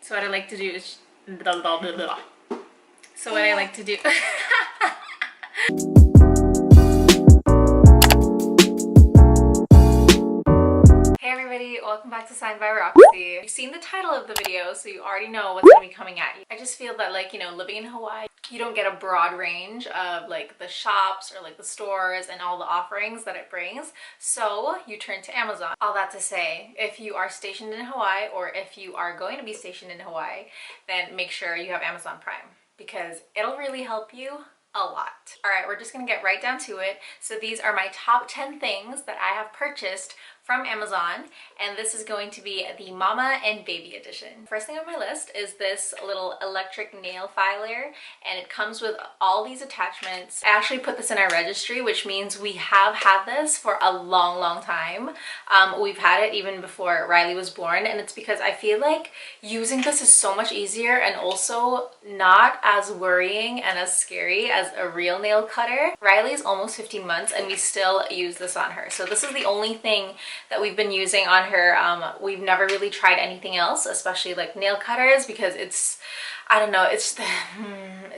So what I like to do is so what I like to do Hey everybody, welcome back to Signed by Roxy. You've seen the title of the video, so you already know what's gonna be coming at you. I just feel that, like, you know, living in Hawaii, you don't get a broad range of like the shops or like the stores and all the offerings that it brings, so you turn to Amazon. All that to say, if you are stationed in Hawaii or if you are going to be stationed in Hawaii, then make sure you have Amazon Prime because it'll really help you a lot. All right, we're just gonna get right down to it. So these are my top 10 things that I have purchased from Amazon, and this is going to be the Mama and Baby edition. First thing on my list is this little electric nail filer, and it comes with all these attachments. I actually put this in our registry, which means we have had this for a long time. We've had it even before Riley was born, and it's because I feel like using this is so much easier and also not as worrying and as scary as a real nail cutter. Riley is almost 15 months and we still use this on her. So this is the only thing that we've been using on her. We've never really tried anything else, especially like nail cutters, because it's, I don't know, it's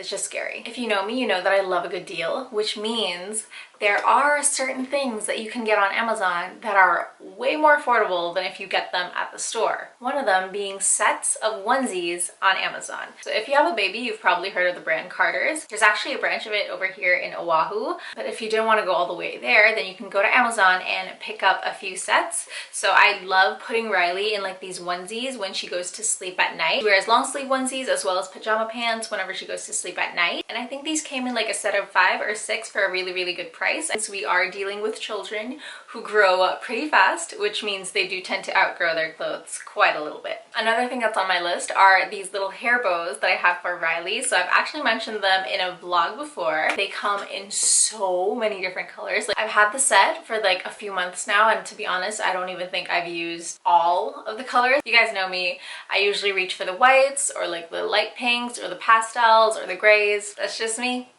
just scary. If you know me, you know that I love a good deal, which means there are certain things that you can get on Amazon that are way more affordable than if you get them at the store. One of them being sets of onesies on Amazon. So if you have a baby, you've probably heard of the brand Carter's. There's actually a branch of it over here in Oahu, but if you didn't want to go all the way there, then you can go to Amazon and pick up a few sets. So I love putting Riley in like these onesies when she goes to sleep at night. She wears long sleeve onesies as well as pajama pants whenever she goes to sleep at night. And I think these came in like a set of 5 or 6 for a really good price. Since we are dealing with children who grow up pretty fast, which means they do tend to outgrow their clothes quite a little bit. Another thing that's on my list are these little hair bows that I have for Riley. So I've actually mentioned them in a vlog before. They come in so many different colors. Like, I've had the set for like a few months now, and to be honest, I don't even think I've used all of the colors. You guys know me, I usually reach for the whites or like the light pinks or the pastels or the grays. That's just me.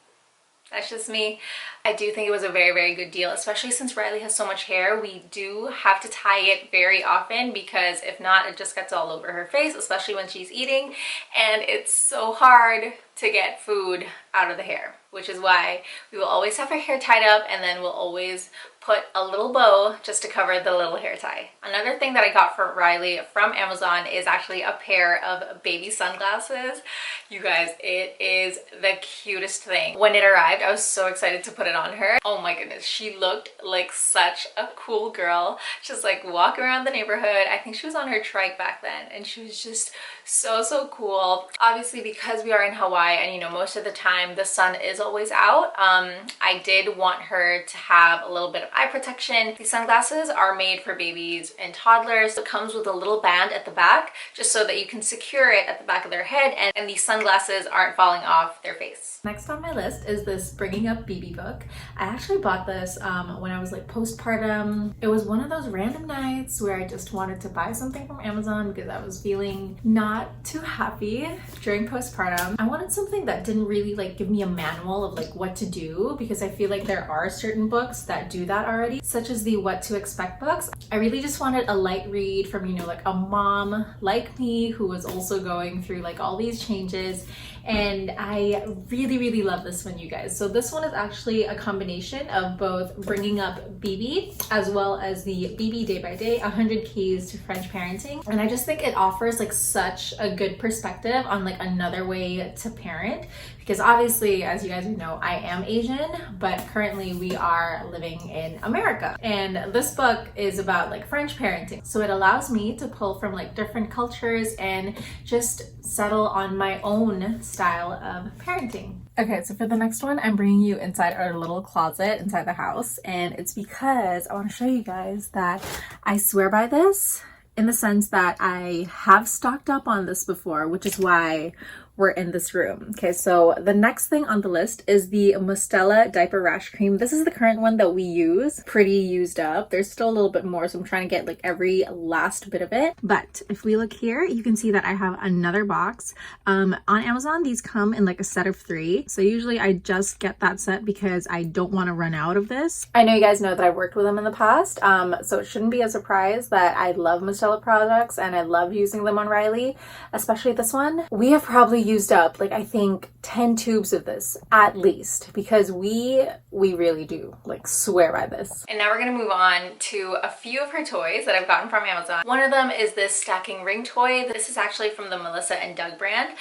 That's just me. I do think it was a very good deal, especially since Riley has so much hair. We do have to tie it very often because if not, it just gets all over her face, especially when she's eating, and it's so hard to get food out of the hair, which is why we will always have her hair tied up, and then we'll always put a little bow just to cover the little hair tie. Another thing that I got for Riley from Amazon is actually a pair of baby sunglasses. You guys, it is the cutest thing. When it arrived, I was so excited to put it on her. Oh my goodness, she looked like such a cool girl, just like walking around the neighborhood. I think she was on her trike back then, and she was just so cool. Obviously, because we are in Hawaii and you know most of the time the sun is always out, I did want her to have a little bit of eye protection. These sunglasses are made for babies and toddlers. It comes with a little band at the back just so that you can secure it at the back of their head, and these sunglasses aren't falling off their face. Next on my list is this Bringing Up BB book. I actually bought this when I was like postpartum. It was one of those random nights where I just wanted to buy something from Amazon because I was feeling not too happy during postpartum. I wanted something that didn't really like give me a manual of like what to do, because I feel like there are certain books that do that already, such as the What to Expect books. I really just wanted a light read from, you know, like a mom like me who was also going through like all these changes, and I really love this one, you guys. So this one is actually a combination of both Bringing Up BB as well as the BB Day by Day 100 Keys to French Parenting, and I just think it offers like such a good perspective on like another way to parent, because obviously, as you guys know, I am Asian, but currently we are living in America, and this book is about like French parenting, so it allows me to pull from like different cultures and just settle on my own style of parenting. Okay, so for the next one, I'm bringing you inside our little closet inside the house, and it's because I want to show you guys that I swear by this, in the sense that I have stocked up on this before, which is why we're in this room. Okay, so the next thing on the list is the Mustela Diaper Rash Cream. This is the current one that we use. Pretty used up. There's still a little bit more, so I'm trying to get like every last bit of it. But if we look here, you can see that I have another box. On Amazon, these come in like a set of 3. So usually I just get that set because I don't want to run out of this. I know you guys know that I've worked with them in the past, so it shouldn't be a surprise that I love Mustela products and I love using them on Riley, especially this one. We have probably used up like I think 10 tubes of this at least, because we really do like swear by this. And now we're gonna move on to a few of her toys that I've gotten from Amazon. One of them is this stacking ring toy. This is actually from the Melissa and Doug brand.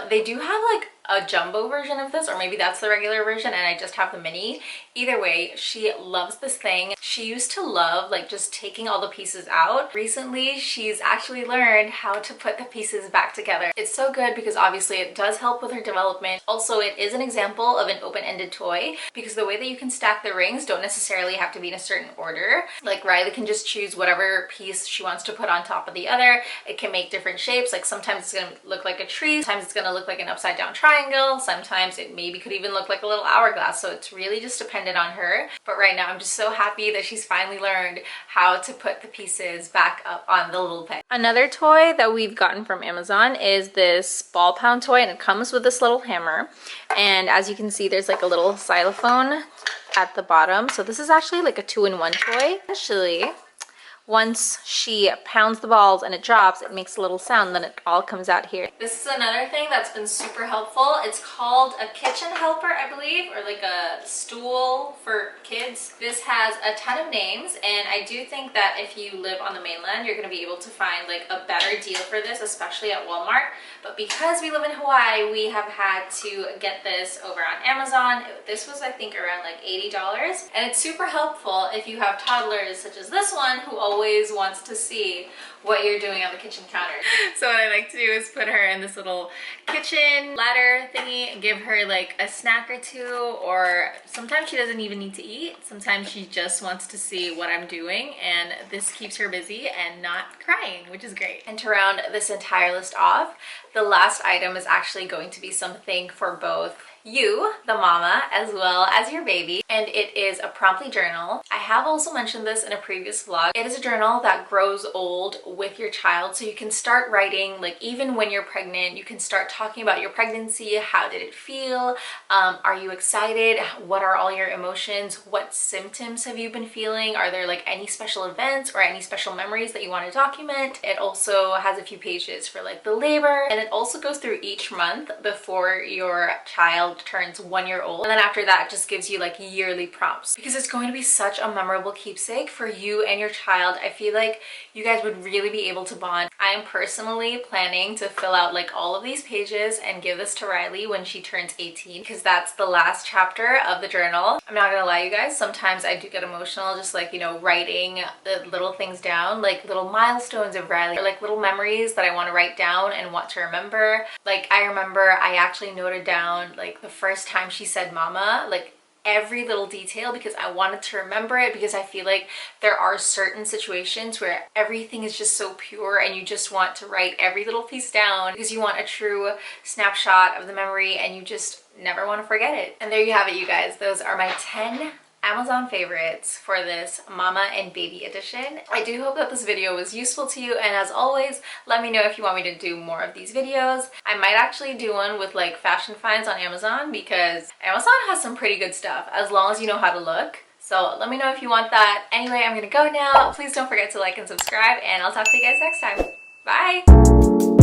They do have like a jumbo version of this, or maybe that's the regular version and I just have the mini. Either way, she loves this thing. She used to love like just taking all the pieces out. Recently, she's actually learned how to put the pieces back together. It's so good because obviously it does help with her development. Also, it is an example of an open-ended toy because the way that you can stack the rings don't necessarily have to be in a certain order. Like Riley can just choose whatever piece she wants to put on top of the other. It can make different shapes. Like sometimes it's gonna look like a tree, sometimes it's gonna look like an upside down triangle, sometimes it maybe could even look like a little hourglass. So it's really just dependent on her. But right now I'm just so happy that she's finally learned how to put the pieces back up on the little peg. Another toy that we've gotten from Amazon is this ball pound toy, and it comes with this little hammer. And as you can see, there's like a little xylophone at the bottom. So this is actually like a 2-in-1 toy. Actually, once she pounds the balls and it drops, it makes a little sound, then it all comes out here. This is another thing that's been super helpful. It's called a kitchen helper, I believe, or like a stool for kids. This has a ton of names, and I do think that if you live on the mainland, you're going to be able to find like a better deal for this, especially at Walmart. But because we live in Hawaii, we have had to get this over on Amazon. This was, I think, around like $80, and it's super helpful if you have toddlers such as this one who always wants to see what you're doing on the kitchen counter. So what I like to do is put her in this little kitchen ladder thingy, give her like a snack or two, or sometimes she doesn't even need to eat. Sometimes she just wants to see what I'm doing, and this keeps her busy and not crying, which is great. And to round this entire list off, the last item is actually going to be something for both you, the mama, as well as your baby, and it is a promptly journal. I have also mentioned this in a previous vlog. It is a journal that grows old with your child, so you can start writing like even when you're pregnant. You can start talking about your pregnancy. How did it feel? Are you excited? What are all your emotions? What symptoms have you been feeling? Are there like any special events or any special memories that you want to document? It also has a few pages for like the labor, and it also goes through each month before your child turns 1 year old, and then after that it just gives you like yearly prompts, because it's going to be such a memorable keepsake for you and your child. I feel like you guys would really be able to bond. I am personally planning to fill out like all of these pages and give this to Riley when she turns 18, because that's the last chapter of the journal. I'm not gonna lie, you guys, sometimes I do get emotional just like, you know, writing the little things down, like little milestones of Riley, or like little memories that I want to write down and want to remember. Like I remember I actually noted down like the first time she said mama, like every little detail, because I wanted to remember it, because I feel like there are certain situations where everything is just so pure and you just want to write every little piece down because you want a true snapshot of the memory and you just never want to forget it. And there you have it, you guys. Those are my 10 Amazon favorites for this mama and baby edition. I do hope that this video was useful to you, and as always, let me know if you want me to do more of these videos. I might actually do one with like fashion finds on Amazon, because Amazon has some pretty good stuff as long as you know how to look. So let me know if you want that. Anyway, I'm gonna go now. Please don't forget to like and subscribe, and I'll talk to you guys next time. Bye!